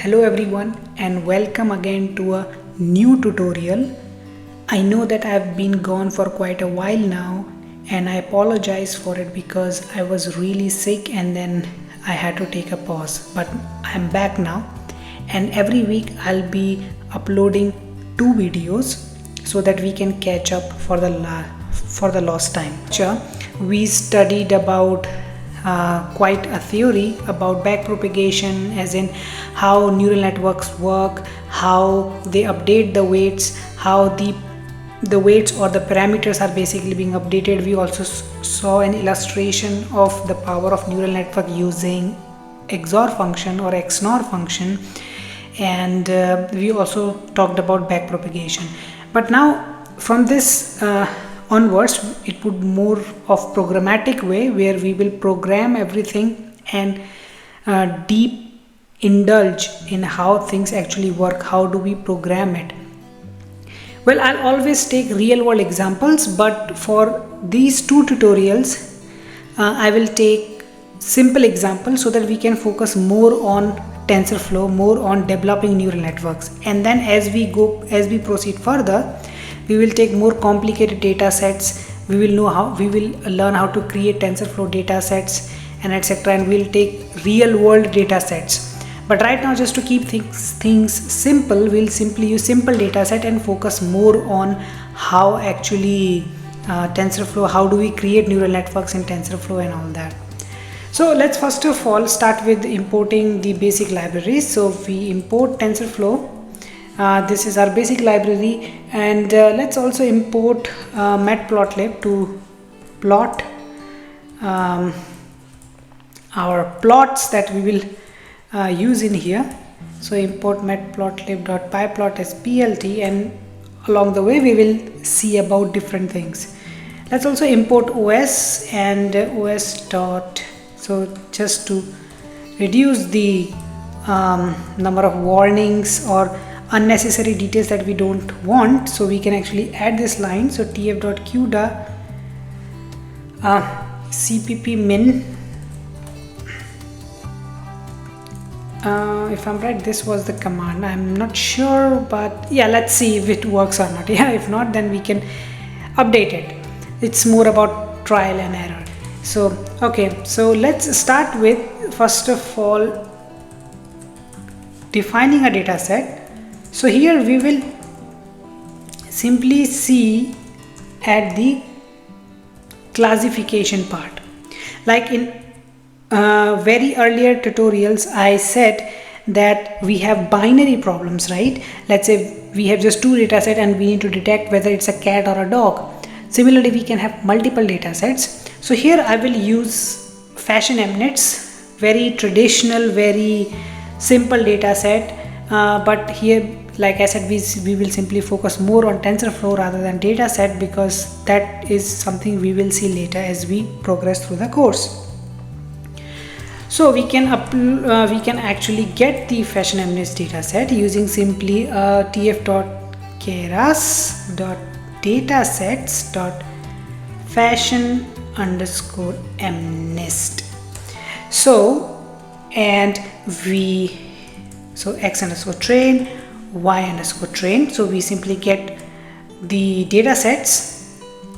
Hello everyone and welcome again to a new tutorial. I know that I've been gone for quite a while now and I apologize for it because I was really sick and then I had to take a pause. But I'm back now and every week I'll be uploading 2 videos so that we can catch up for the lost time. We studied about quite a theory about backpropagation, as in how neural networks work, how they update the weights, how the weights or the parameters are basically being updated. We also saw an illustration of the power of neural network using XOR function or XNOR function, and we also talked about backpropagation. But now from this onwards, it would more of programmatic way where we will program everything and deep indulge in how things actually work. How do we program it? Well, I'll always take real world examples, but for these 2 tutorials I will take simple examples so that we can focus more on TensorFlow, more on developing neural networks, and then as we proceed further, we will take more complicated data sets. We will learn how to create TensorFlow data sets and etc. And we'll take real world data sets. But right now, just to keep things simple, we'll simply use simple data set and focus more on how actually TensorFlow, how do we create neural networks in TensorFlow and all that. So let's first of all start with importing the basic libraries. So we import TensorFlow. This is our basic library, and let's also import matplotlib to plot our plots that we will use in here. So import matplotlib.pyplot as plt, and along the way we will see about different things. Let's also import os and os dot. So just to reduce the number of warnings or unnecessary details that we don't want, so we can actually add this line. So tf.cuda cpp min, if I'm right, this was the command. I'm not sure, but yeah, let's see if it works or not. Yeah, if not, then we can update it. It's more about trial and error. So okay, so let's start with first of all defining a data set. So here we will simply see at the classification part. Like in very earlier tutorials, I said that we have binary problems, right? Let's say we have just 2 data sets and we need to detect whether it's a cat or a dog. Similarly, we can have multiple data sets. So here I will use FashionMNITs, very traditional, very simple data set, but here, like I said, we will simply focus more on TensorFlow rather than data set, because that is something we will see later as we progress through the course. So we can actually get the FashionMNITs data set using simply tf.keras.datasets.fashion_mnist. So x_train, y_train. So we simply get the data sets.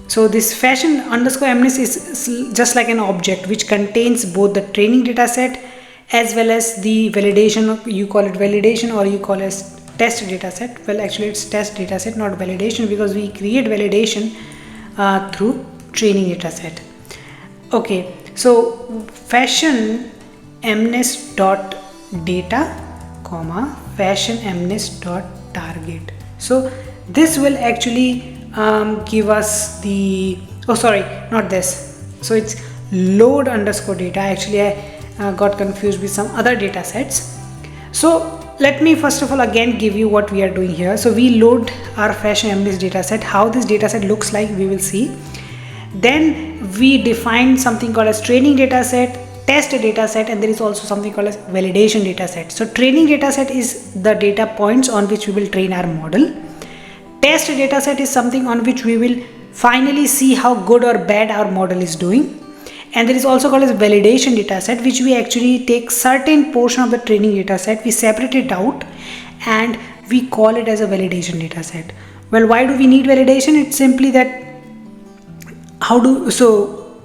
So this fashion_mnist is just like an object which contains both the training data set as well as the validation. You call it validation or you call it test data set. Well, actually it's test data set, not validation, because we create validation through training data set. Okay, so fashionMNIST.data fashionMNIST.target. So this will actually give us the, oh sorry, not this. So it's load_data. Actually I got confused with some other data sets. So let me first of all again give you what we are doing here. So we load our FashionMNIST data set. How this data set looks like, we will see. Then we define something called as training data set, test data set, and there is also something called as validation data set. So training data set is the data points on which we will train our model. Test data set is something on which we will finally see how good or bad our model is doing. And there is also called as validation data set, which we actually take certain portion of the training data set, we separate it out and we call it as a validation data set. Well, why do we need validation? It's simply that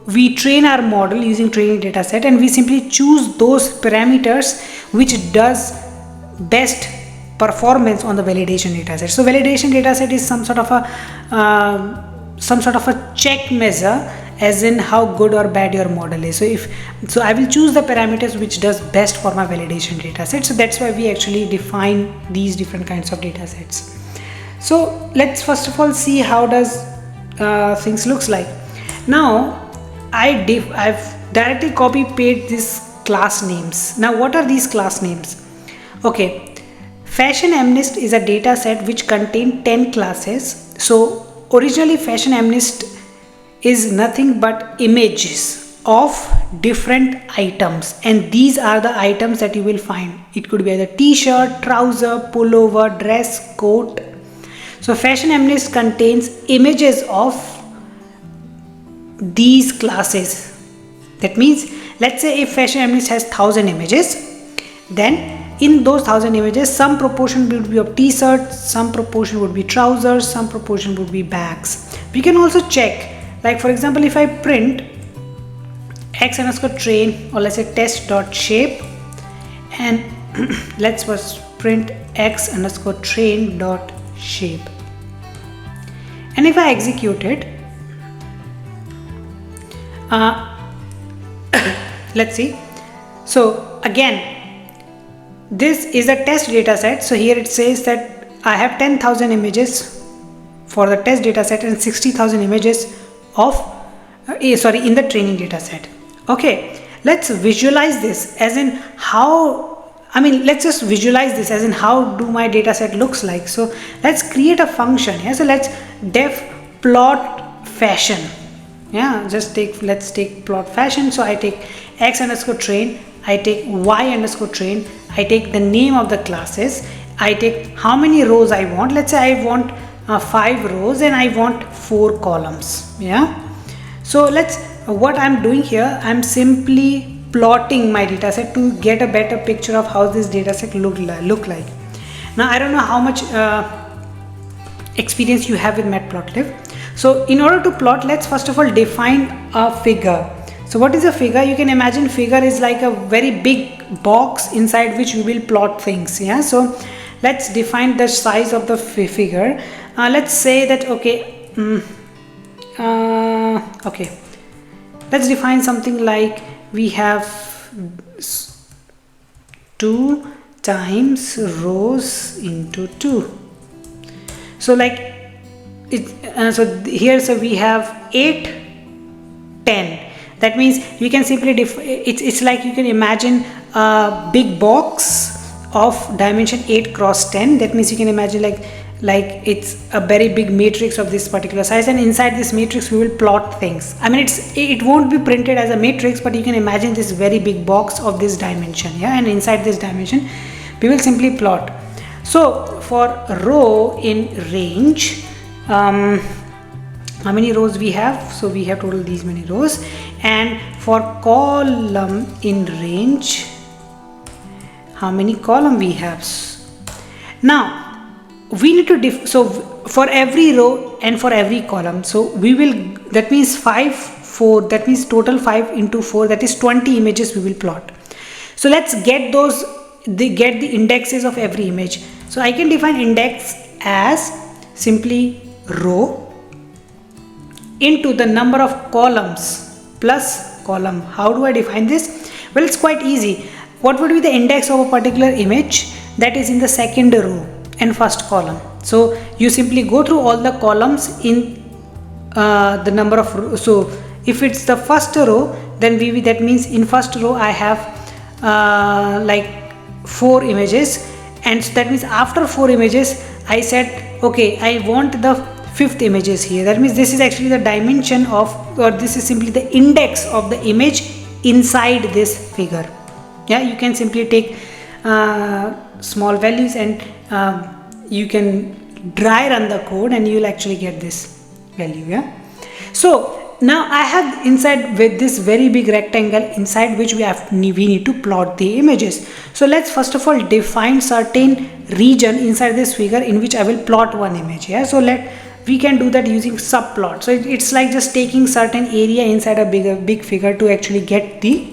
we train our model using training data set, and we simply choose those parameters which does best performance on the validation data set. So validation data set is some sort of a check measure, as in how good or bad your model is. So I will choose the parameters which does best for my validation data set. So that's why we actually define these different kinds of data sets. So let's first of all see how does things looks like. Now I've directly copy pasted these class names. Now what are these class names? Okay, FashionMnist is a data set which contains 10 classes. So originally FashionMnist is nothing but images of different items, and these are the items that you will find. It could be either t-shirt, trouser, pullover, dress, coat. So FashionMnist contains images of these classes. That means, let's say if FashionMnist has 1000 images, then in those 1000 images, some proportion would be of t-shirts, some proportion would be trousers, some proportion would be bags. We can also check, like for example, if I print x_train, or let's say test.shape, and let's first print x_train.shape, and if I execute it, let's see. So again, this is a test data set. So here it says that I have 10,000 images for the test data set and 60,000 images of in the training data set. Okay, let's visualize this as in let's just visualize this as in how do my data set looks like. So let's create a function. Yeah, so let's def plot fashion. Yeah, let's take plot fashion. So I take x_train, I take y_train, I take the name of the classes, I take how many rows I want. Let's say I want 5 rows and I want 4 columns. Yeah, so what I'm doing here, I'm simply plotting my data set to get a better picture of how this data set look like. Now I don't know how much experience you have with Matplotlib. So in order to plot, let's first of all define a figure. So what is a figure? You can imagine figure is like a very big box inside which we will plot things. Yeah, so let's define the size of the figure. Let's say that okay, let's define something like we have 2 times rows into 2. So like so we have 8, 10. That means you can simply it's like you can imagine a big box of dimension 8 cross 10. That means you can imagine like it's a very big matrix of this particular size, and inside this matrix we will plot things. I mean it won't be printed as a matrix, but you can imagine this very big box of this dimension. Yeah, and inside this dimension we will simply plot. So for row in range, how many rows we have? So we have total these many rows. And for column in range, how many column we have? Now we need to so for every row and for every column, so we will, that means 5 4, that means total 5 into 4, that is 20 images we will plot. So let's get get the indexes of every image. So I can define index as simply row into the number of columns plus column. How do I define this? Well, it's quite easy. What would be the index of a particular image? That is in the second row and first column. So you simply go through all the columns in the number of rows. So if it's the first row, then that means in first row I have like 4 images, and so that means after 4 images I said okay, I want the 5th images here. That means this is actually the dimension of, or this is simply the index of the image inside this figure. Yeah, you can simply take small values and you can dry run the code and you will actually get this value. Yeah, so now I have inside with this very big rectangle inside which we need to plot the images. So let's first of all define certain region inside this figure in which I will plot one image. Yeah, so we can do that using subplot. So it's like just taking certain area inside a big figure to actually get to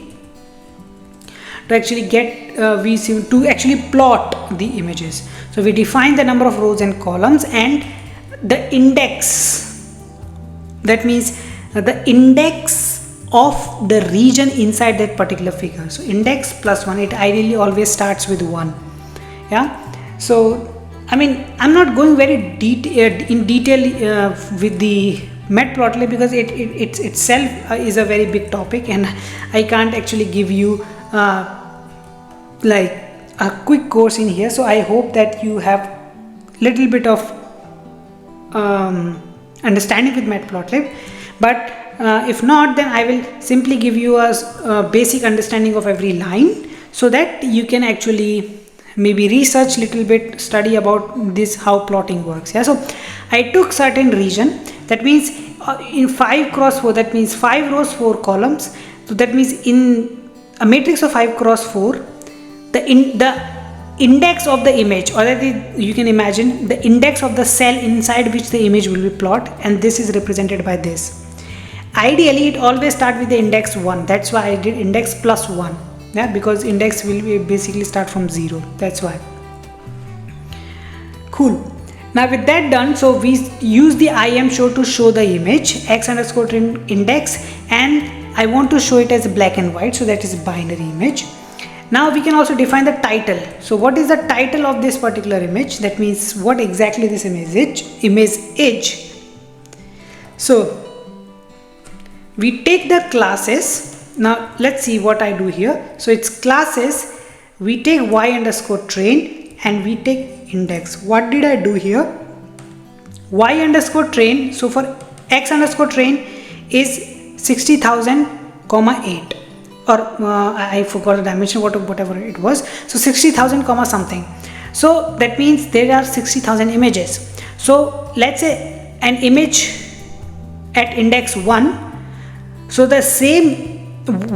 actually plot the images. So we define the number of rows and columns and the index, that means the index of the region inside that particular figure. So index plus 1, it ideally always starts with 1. Yeah, so I mean, I'm not going very in detail with the matplotlib because it itself is a very big topic, and I can't actually give you like a quick course in here. So I hope that you have little bit of understanding with matplotlib, but if not, then I will simply give you a basic understanding of every line so that you can actually maybe research little bit, study about this, how plotting works. Yeah, so I took certain region, that means in 5 cross 4, that means 5 rows 4 columns. So that means in a matrix of 5 cross 4, the index of the image, or that you can imagine the index of the cell inside which the image will be plotted, and this is represented by this. Ideally it always start with the index 1, that's why I did index plus 1. Yeah, because index will be basically start from 0, that's why. Cool. Now with that done, so we use the IMShow to show the image x underscore index, and I want to show it as black and white, so that is binary image. Now we can also define the title. So what is the title of this particular image? That means what exactly this image is. So we take the classes. Now let's see what I do here. So it's classes, we take y underscore train and we take index. What did I do here? Y underscore train, so for x underscore train is 60,000, 8, or I forgot the dimension, whatever it was. So 60,000, something. So that means there are 60,000 images. So let's say an image at index 1. So the same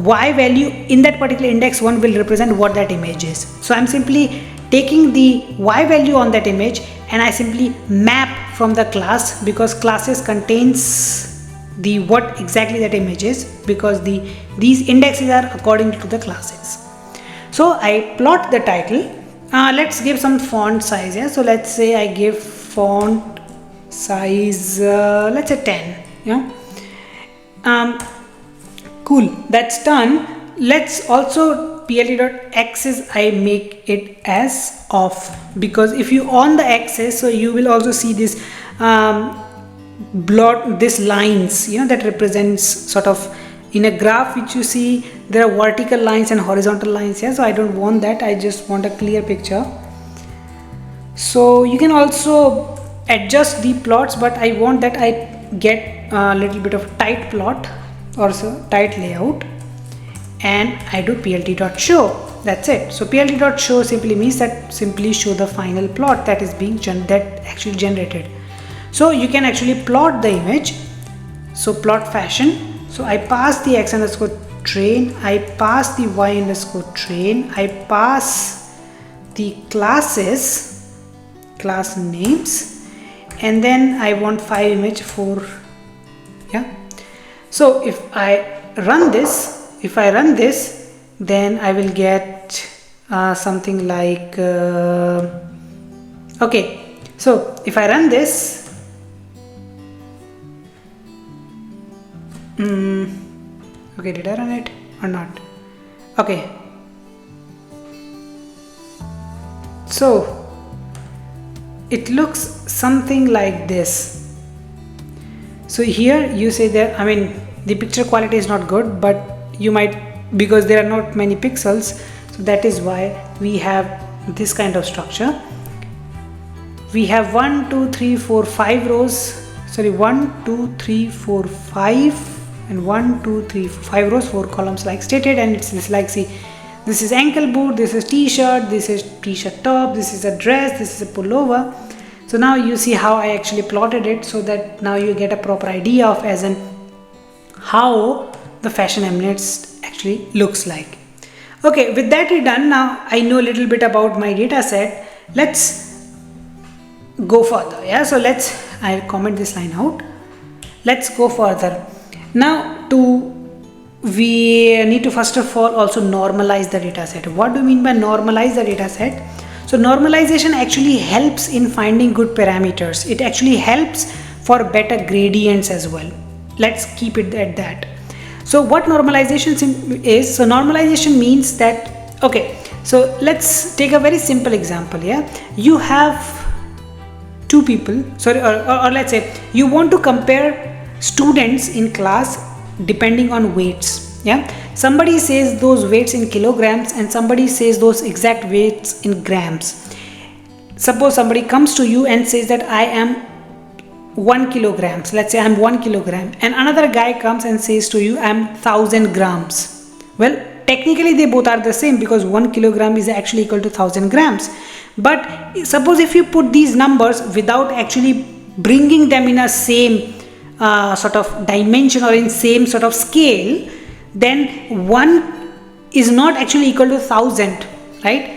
y value in that particular index 1 will represent what that image is. So I'm simply taking the y value on that image and I simply map from the class, because classes contains the what exactly that image is, because these indexes are according to the classes. So I plot the title. Let's give some font size. Yeah, so let's say I give font size let's say 10. Yeah, cool, that's done. Let's also plt.axis I make it as off, because if you on the axis, so you will also see this this lines, that represents sort of in a graph which you see there are vertical lines and horizontal lines. Yeah, so I don't want that, I just want a clear picture. So you can also adjust the plots, but I want that I get a little bit of tight plot or so tight layout, and I do plt.show. That's it. So plt.show simply means that simply show the final plot that is being actually generated. So you can actually plot the image. So plot fashion. So I pass the x underscore train, I pass the y underscore train, I pass the classes, class names, and then I want 5 image for, yeah. So if I run this, then I will get something like okay. So if I run this, okay, did I run it or not? Okay, so it looks something like this. So here you say that, I mean, the picture quality is not good, but you might, because there are not many pixels, so that is why we have this kind of structure. We have 1 2 3 4 5 rows, sorry, 1 2 3 4 5 and 1 2 3 5 rows, 4 columns like stated, and it's this, like, see, this is ankle boot, this is t-shirt, this is t-shirt top, this is a dress, this is a pullover. So now you see how I actually plotted it, so that now you get a proper idea of as an how the fashion emirates actually looks like. Okay, with that done, now I know a little bit about my data set. Let's go further. Yeah, so I'll comment this line out. Let's go further. Now we need to first of all also normalize the data set. What do you mean by normalize the data set? So normalization actually helps in finding good parameters. It actually helps for better gradients as well. Let's keep it at that. So what normalization is? So normalization means that, okay, so let's take a very simple example. Yeah, you have two people, sorry, or let's say you want to compare students in class depending on weights. Yeah, somebody says those weights in kilograms and somebody says those exact weights in grams. Suppose somebody comes to you and says that I am 1 kilograms, let's say I'm 1 kilogram, and another guy comes and says to you I'm 1000 grams. Well, technically they both are the same because 1 kilogram is actually equal to 1000 grams. But suppose if you put these numbers without actually bringing them in a same sort of dimension or in same sort of scale, then 1 is not actually equal to 1000, right?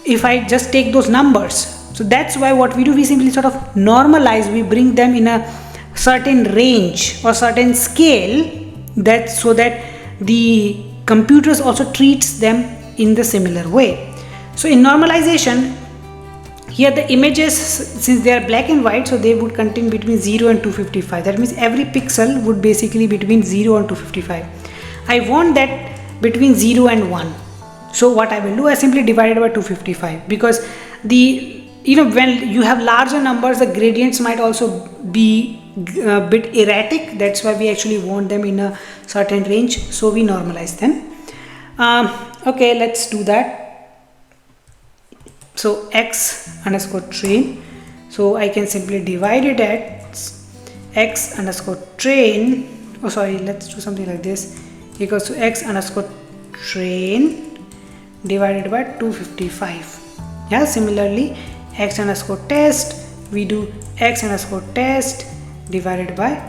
If I just take those numbers. So that's why what we do, we simply sort of normalize, we bring them in a certain range or certain scale, that so that the computers also treats them in the similar way. So in normalization, here the images, since they are black and white, so they would contain between 0 and 255. That means every pixel would basically between 0 and 255. I want that between 0 and 1. So what I will do, I simply divide it by 255, because when you have larger numbers, the gradients might also be a bit erratic. That's why we actually want them in a certain range, so we normalize them. Okay, let's do that. So x underscore train, so I can simply divide it at x underscore train, oh sorry, let's do something like this, equals to x underscore train divided by 255. Yeah, similarly x underscore test, we do x underscore test divided by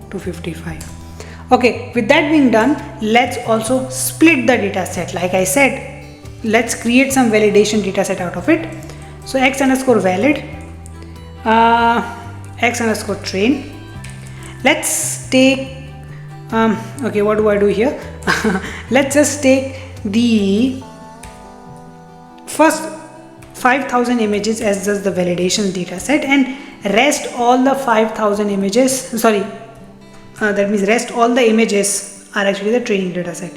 255. Okay, with that being done, let's also split the data set. Like I said, let's create some validation data set out of it. So x underscore valid, x underscore train. Let's take okay, what do I do here? Let's just take the first 5000 images as just the validation data set, and rest all the 5000 images, sorry, that means rest all the images are actually the training data set.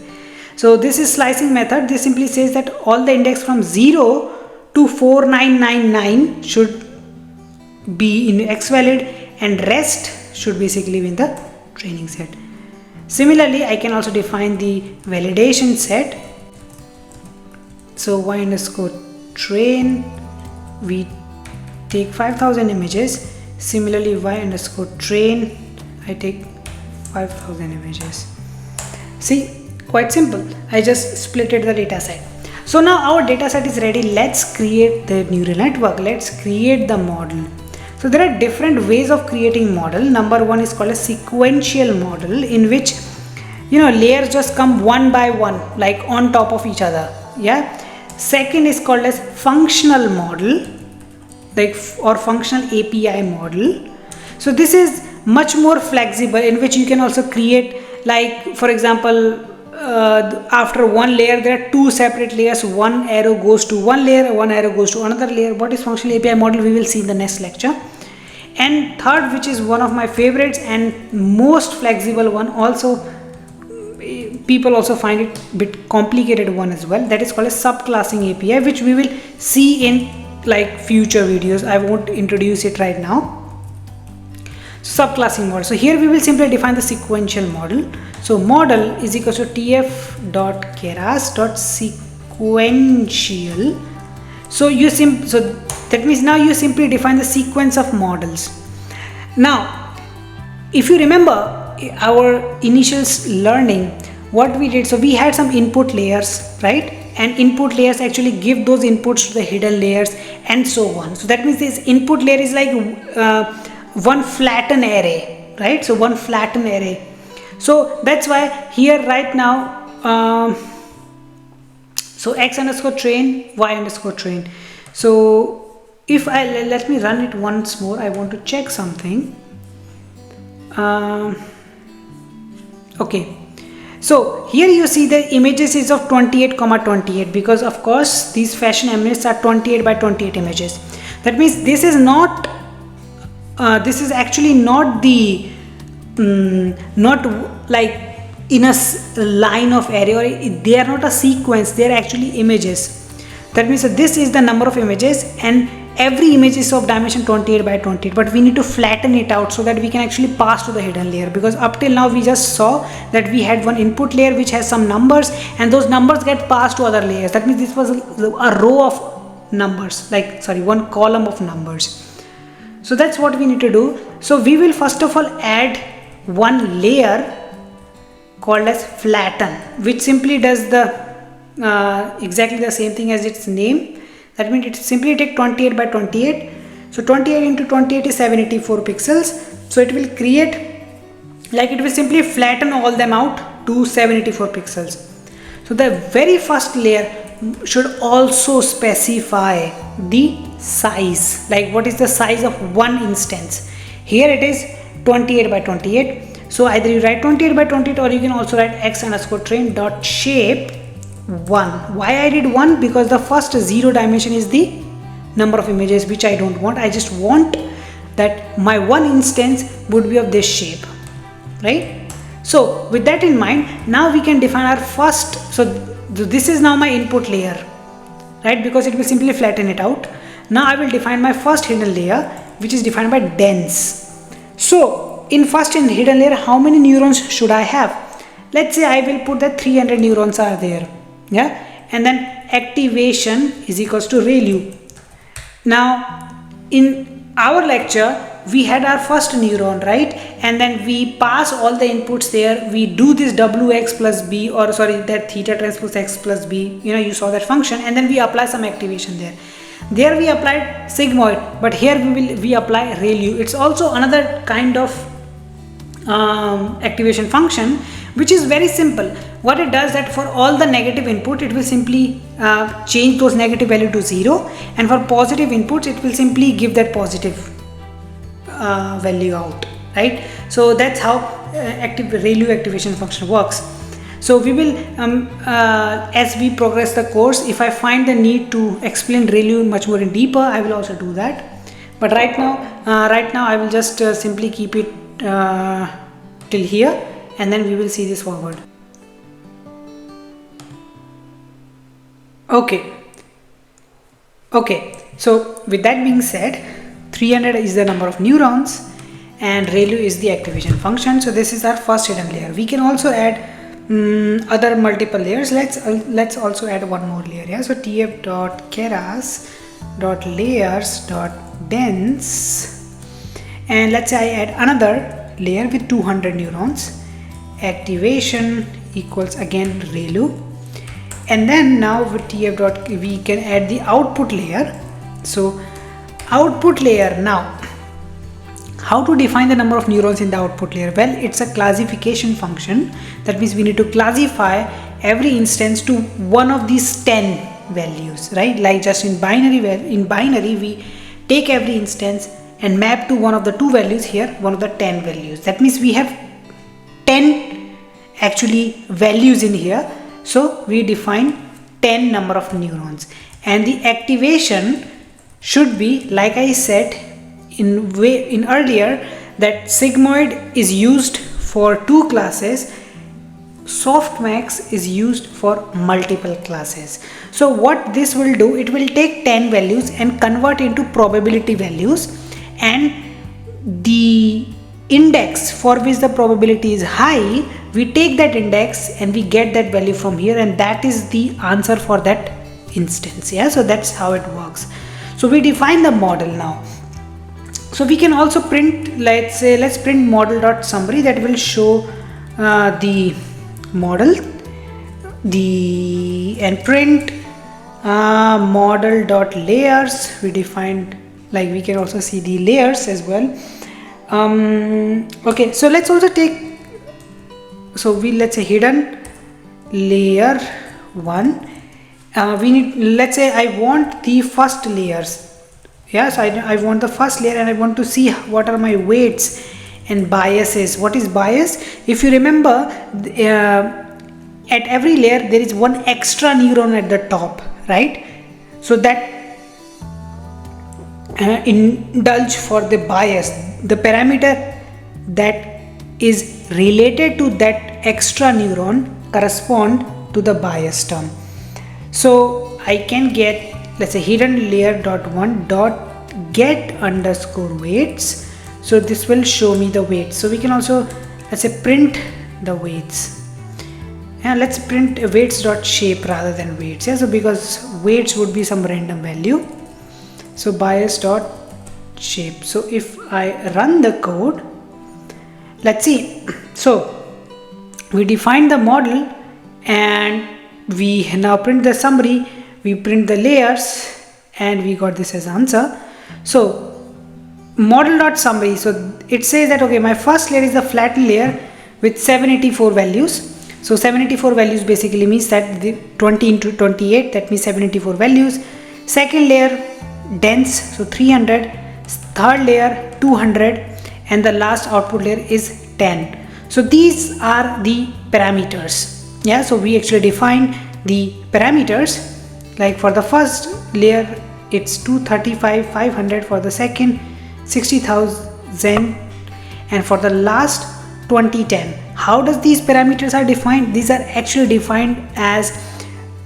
So this is slicing method. This simply says that all the index from 0 to 4999 should be in x valid, and rest should basically be in the training set. Similarly, I can also define the validation set. So y underscore train, we take 5000 images. Similarly, y underscore train, I take 5000 images. See, quite simple. I just splitted the data set. So now our data set is ready. Let's create the neural network. Let's create the model. So there are different ways of creating model. Number one is called a sequential model, in which layers just come one by one, like on top of each other. Yeah. Second is called as functional model, or functional API model. So this is much more flexible, in which you can also create, like for example, after one layer there are two separate layers. One arrow goes to one layer, one arrow goes to another layer. What is functional API model, we will see in the next lecture. And third, which is one of my favorites and most flexible one, also people also find it a bit complicated one as well, that is called a subclassing API, which we will see in like future videos. I won't introduce it right now. Subclassing model. So here we will simply define the sequential model. So model is equal to tf.keras.sequential. So that means now you simply define the sequence of models. Now, if you remember our initial learning, what we did, so we had some input layers, right? And input layers actually give those inputs to the hidden layers and so on. So that means this input layer is like one flattened array, right? So one flattened array. So that's why here right now, so x underscore train, y underscore train. So if I let me run it once more, I want to check something. Okay, so here you see the images is of 28 comma 28, because of course these fashion emirates are 28 by 28 images. That means this is not this is actually not the not like in a line of array, or they are not a sequence, they are actually images. That means that this is the number of images, and every image is of dimension 28 by 28, but we need to flatten it out so that we can actually pass to the hidden layer, because up till now we just saw that we had one input layer which has some numbers, and those numbers get passed to other layers. That means this was a row of numbers, like sorry, one column of numbers. So that's what we need to do. So we will first of all add one layer called as flatten, which simply does the exactly the same thing as its name. That means it simply take 28 by 28. So 28 into 28 is 784 pixels. So it will create, like it will simply flatten all them out to 784 pixels. So the very first layer should also specify the size, like what is the size of one instance. Here it is 28 by 28. So either you write 28 by 28, or you can also write x underscore train dot shape 1. Why I did 1? Because the first 0 dimension is the number of images, which I don't want. I just want that my one instance would be of this shape, right? So with that in mind, now we can define our first. So this is now my input layer, right? Because it will simply flatten it out. Now I will define my first hidden layer, which is defined by dense. So in first hidden layer, how many neurons should I have? Let's say I will put that 300 neurons are there, yeah, and then activation is equals to ReLU. Now in our lecture we had our first neuron, right, and then we pass all the inputs there. We do this wx plus b, or sorry, that theta transpose x plus b, you know, you saw that function, and then we apply some activation there. There we applied sigmoid, but here we apply ReLU. It's also another kind of activation function, which is very simple. What it does, that for all the negative input it will simply change those negative value to 0, and for positive inputs it will simply give that positive value out, right? So that's how ReLU activation function works. So we will as we progress the course, if I find the need to explain ReLU much more in deeper, I will also do that. But right now I will just simply keep it till here, and then we will see this forward. Okay, so with that being said, 300 is the number of neurons and ReLU is the activation function. So this is our first hidden layer. We can also add other multiple layers. Let's also add one more layer. Yeah, so tf.keras.layers.dense, and let's say I add another layer with 200 neurons. Activation equals again ReLU, and then now with tf. we can add the output layer. So output layer, now how to define the number of neurons in the output layer? Well, it's a classification function. That means we need to classify every instance to one of these 10 values, right? Like just in binary we take every instance and map to one of the 2 values, here one of the 10 values. That means we have 10 actually values in here. So we define 10 number of neurons, and the activation should be, like I said in earlier, that sigmoid is used for 2 classes, softmax is used for multiple classes. So what this will do, it will take 10 values and convert into probability values, and the index for which the probability is high, we take that index and we get that value from here, and that is the answer for that instance. Yeah, so that's how it works. So we define the model now. So we can also print, let's print model.summary, that will show the model, and print model.layers. We defined, like we can also see the layers as well. Okay, so let's also take so let's say hidden layer 1. We need, let's say I want the first layers. Yes, I want the first layer and I want to see what are my weights and biases. What is bias? If you remember, at every layer there is one extra neuron at the top, right? So that indulge for the bias, the parameter that is related to that extra neuron correspond to the bias term. So I can get, let's say, hidden layer dot one dot get underscore weights. So this will show me the weights. So we can also, let's say, print the weights. And let's print weights dot shape rather than weights. Yeah, so because weights would be some random value. So bias dot shape. So if I run the code, let's see. So we define the model and we now print the summary, we print the layers, and we got this as answer. So model dot summary, so it says that okay, my first layer is the flattened layer with 784 values. So 784 values basically means that the 20 into 28, that means 784 values. Second layer dense, so 300. Third layer 200, and the last output layer is 10. So these are the parameters. Yeah, so we actually define the parameters. Like for the first layer it's 235, 500, for the second 60,000, and for the last 2010. How does these parameters are defined? These are actually defined as,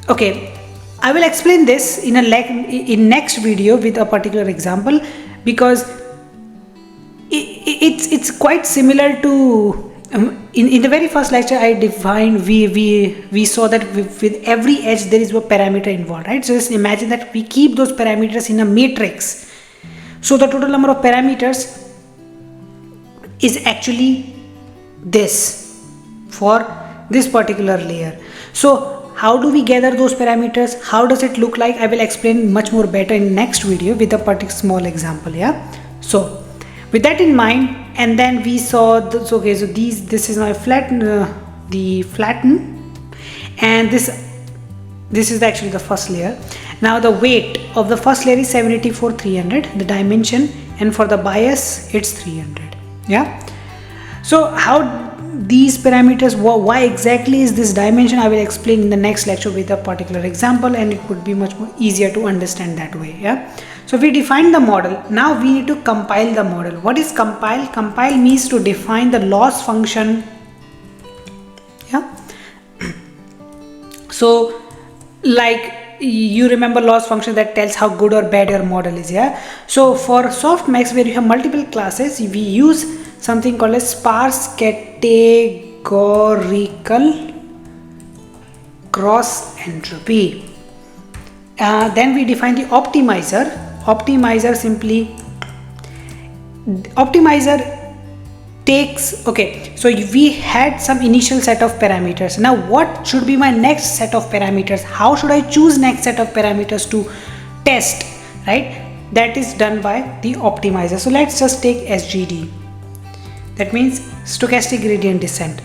okay, I will explain this in next video with a particular example, because it's quite similar to in the very first lecture I defined, we saw that with every edge there is a parameter involved, right? So just imagine that we keep those parameters in a matrix. So the total number of parameters is actually this for this particular layer. So how do we gather those parameters? How does it look like? I will explain much more better in next video with a particular small example. Yeah. So with that in mind, and then we saw this, okay, so this is now flatten, and this is actually the first layer. Now the weight of the first layer is 784, 300, the dimension, and for the bias it's 300. Yeah. So how these parameters, why exactly is this dimension, I will explain in the next lecture with a particular example, and it would be much more easier to understand that way. Yeah. So we define the model. Now we need to compile the model. What is compile? Compile means to define the loss function. Yeah. So like you remember loss function that tells how good or bad your model is. Yeah. So for softmax, where you have multiple classes, we use something called a sparse categorical cross entropy. Then we define the optimizer. Optimizer takes, okay, so we had some initial set of parameters. Now what should be my next set of parameters? How should I choose next set of parameters to test, right? That is done by the optimizer. So let's just take SGD. That means stochastic gradient descent.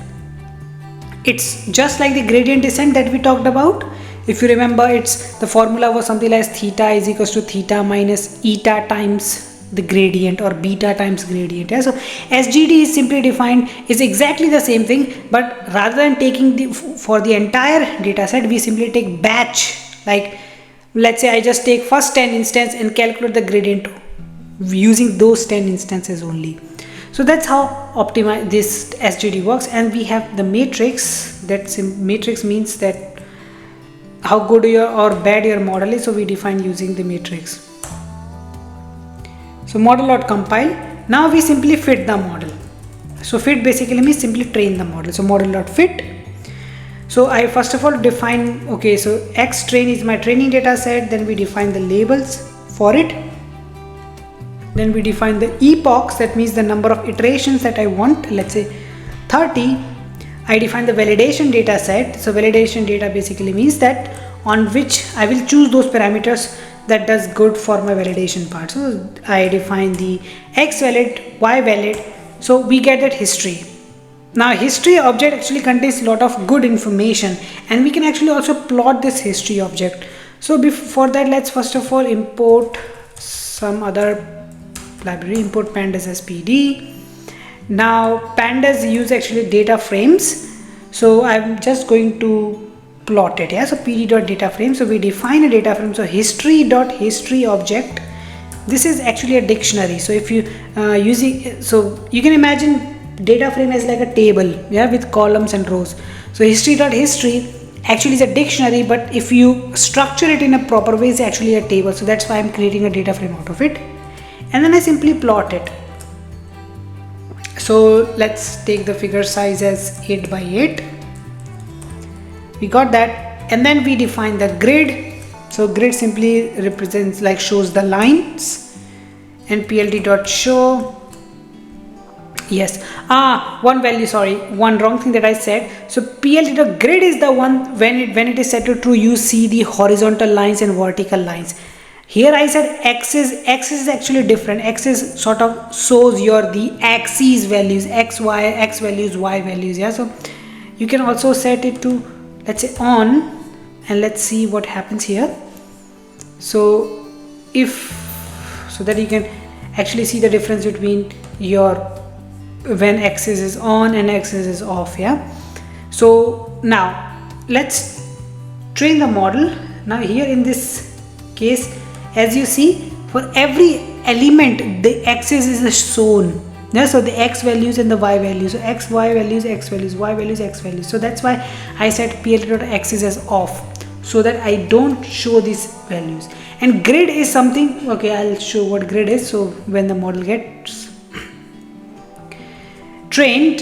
It's just like the gradient descent that we talked about. If you remember, it's the formula was something like theta is equals to theta minus eta times the gradient, or beta times gradient. Yeah? So SGD is simply defined, is exactly the same thing, but rather than taking for the entire data set, we simply take batch. Like let's say I just take first 10 instances and calculate the gradient using those 10 instances only. So that's how optimize this SGD works. And we have the matrix. That matrix means that how good or bad your model is. So we define using the matrix. So model.compile. Now we simply fit the model. So fit basically means simply train the model. So model.fit. So I first of all define, okay, so X train is my training data set. Then we define the labels for it. Then we define the epochs, that means the number of iterations that I want, let's say 30. I define the validation data set. So validation data basically means that on which I will choose those parameters that does good for my validation part. So I define the X valid, Y valid. So we get that history. Now history object actually contains a lot of good information, and we can actually also plot this history object. So before that, let's first of all import some other library. Import pandas as pd. Now pandas use actually data frames, so I'm just going to plot it. Yeah, so pd.data frame. So we define a data frame. So history.history object, this is actually a dictionary. So if you using, so you can imagine data frame as like a table, yeah, with columns and rows. So history.history actually is a dictionary, but if you structure it in a proper way, it's actually a table. So that's why I'm creating a data frame out of it, and then I simply plot it. So let's take the figure size as 8 by 8. We got that, and then we define the grid. So grid simply represents, like, shows the lines, and plt.show. Yes, one value, sorry, one wrong thing that I said. So plt.grid is the one when it is set to true, you see the horizontal lines and vertical lines. Here I said axis is actually different. Axis sort of shows the axes values, x values, y values. Yeah, so you can also set it to, let's say, on, and let's see what happens here. So so that you can actually see the difference between your when axis is on and axis is off. Yeah, so now let's train the model. Now here in this case, as you see, for every element the axis is shown. Yeah, so the x values and the y values, so x, y values, x values, y values, x values. So that's why I set plt.axis as off, so that I don't show these values. And grid is something, okay, I'll show what grid is. So when the model gets trained,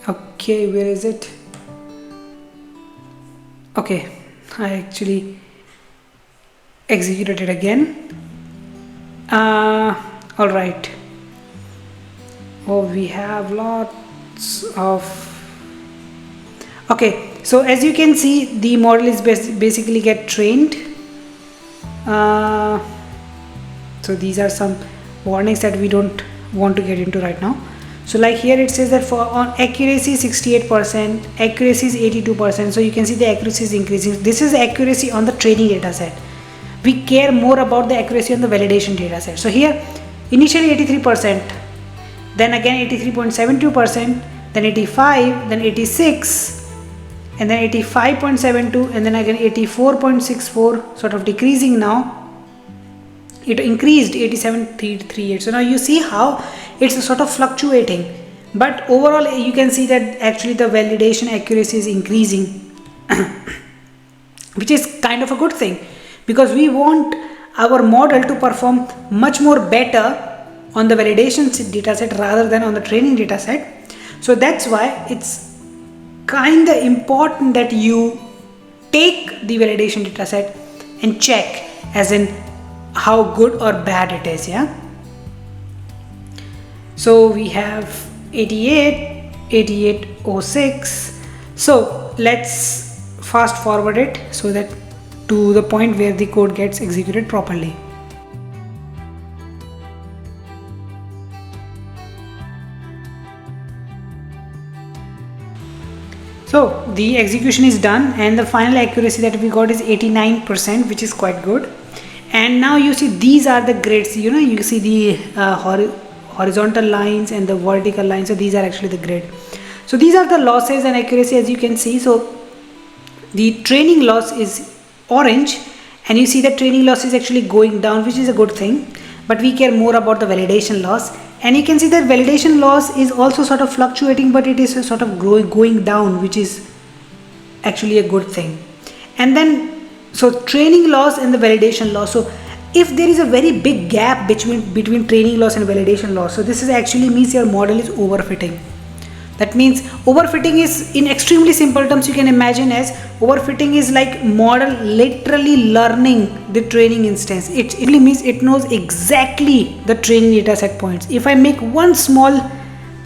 okay, where is it? Okay, I actually executed it again. All right. Oh, we have lots of, okay, so as you can see, the model is basically get trained. So these are some warnings that we don't want to get into right now. So like here it says that for on accuracy 68%, accuracy is 82%. So you can see the accuracy is increasing. This is accuracy on the training data set. We care more about the accuracy on the validation data set. So here initially 83%, then again 83.72%, then 85, then 86, and then 85.72, and then again 84.64, sort of decreasing now. It increased 87.338. So now you see how it's sort of fluctuating, but overall you can see that actually the validation accuracy is increasing, which is kind of a good thing, because we want our model to perform much more better on the validation dataset rather than on the training dataset. So that's why it's kind of important that you take the validation dataset and check as in how good or bad it is. Yeah, so we have 88, 8806. So let's fast forward it so that to the point where the code gets executed properly. So the execution is done, and the final accuracy that we got is 89%, which is quite good. And now you see these are the grids. You know, you see the horizontal lines and the vertical lines. So these are actually the grid. So these are the losses and accuracy, as you can see. So the training loss is orange, and you see that training loss is actually going down, which is a good thing, but we care more about the validation loss. And you can see that validation loss is also sort of fluctuating, but it is sort of going down, which is actually a good thing. And then so training loss and the validation loss. So if there is a very big gap between training loss and validation loss, so this is actually means your model is overfitting. That means overfitting is, in extremely simple terms, you can imagine as overfitting is like model literally learning the training instance. It really means it knows exactly the training data set points. If I make one small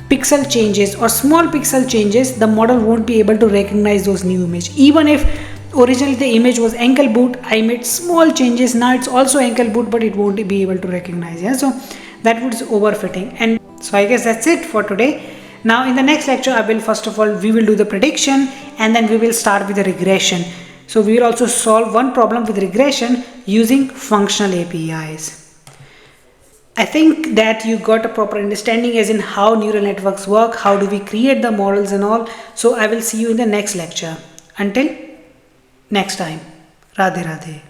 pixel changes or small pixel changes, the model won't be able to recognize those new image. Even if originally the image was ankle boot, I made small changes, now it's also ankle boot, but it won't be able to recognize. Yeah, so that was overfitting. And So I guess that's it for today. Now in the next lecture, first of all we will do the prediction, and then we will start with the regression. So we will also solve one problem with regression using functional APIs. I think that you got a proper understanding as in how neural networks work, how do we create the models and all. So I will see you in the next lecture. Until next time, Radhe Radhe.